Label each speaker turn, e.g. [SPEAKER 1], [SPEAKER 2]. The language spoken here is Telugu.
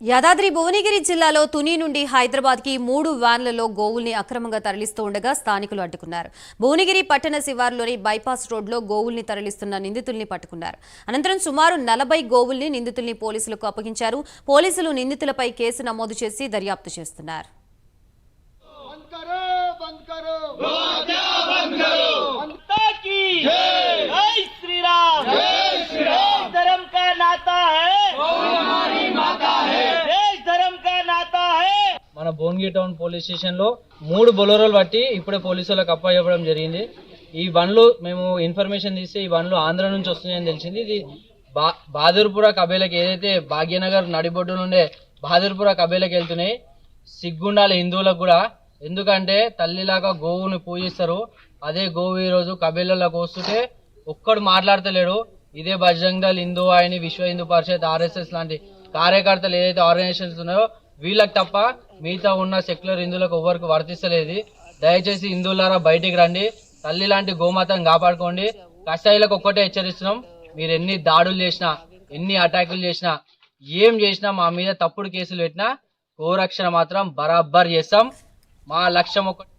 [SPEAKER 1] యాదాద్రి భువనగిరి జిల్లాలో తుని నుండి హైదరాబాద్ కి 3 వ్యాన్లలో గోవుల్ని అక్రమంగా తరలిస్తూ ఉండగా స్థానికులు అడ్డుకున్నారు. భువనగిరి పట్టణ శివారులోని బైపాస్ రోడ్లో గోవుల్ని తరలిస్తున్న నిందితుల్ని పట్టుకున్నారు. అనంతరం సుమారు 40 గోవుల్ని నిందితుల్ని పోలీసులకు అప్పగించారు. పోలీసులు నిందితులపై కేసు నమోదు చేసి దర్యాప్తు చేస్తున్నారు.
[SPEAKER 2] మన భువనగిరి టౌన్ పోలీస్ స్టేషన్ లో 3 బొలెరోలు బట్టి ఇప్పుడే పోలీసులకు అప్పచెప్పడం జరిగింది. ఈ బండ్లు మేము ఇన్ఫర్మేషన్ తీస్తే ఈ బండ్లు ఆంధ్ర నుంచి వస్తున్నాయని తెలిసింది. ఇది బహదూర్పుర కబేలకు ఏదైతే భాగ్యనగర్ నడిబొడ్డు నుండే బహదూర్పుర కబేలకు వెళ్తున్నాయి. సిగ్గుండాలి హిందువులకు కూడా, ఎందుకంటే తల్లిలాగా గోవుని పూజిస్తారు. అదే గోవు ఈ రోజు కబేలలోకి వస్తుంటే ఒక్కడు మాట్లాడతలేడు. ఇదే బజరంగ్ దళ్, హిందూ వాహిని, విశ్వ హిందూ పరిషత్, ఆర్ఎస్ఎస్ లాంటి కార్యకర్తలు ఏదైతే ఆర్గనైజేషన్స్ ఉన్నాయో వీళ్ళకి తప్ప మిగతా ఉన్న సెక్యులర్ హిందువులకు ఎవరికి వర్తిస్తలేదు. దయచేసి హిందువులారా బయటికి రండి, తల్లి లాంటి గోమాతను కాపాడుకోండి. కషాయిలకు ఒక్కటే హెచ్చరిస్తున్నాం, మీరు ఎన్ని దాడులు చేసినా, ఎన్ని అటాకులు చేసినా, ఏం చేసినా, మా మీద తప్పుడు కేసులు పెట్టినా గోరక్షణ మాత్రం బరాబర్ చేస్తాం. మా లక్ష్యం ఒకటి.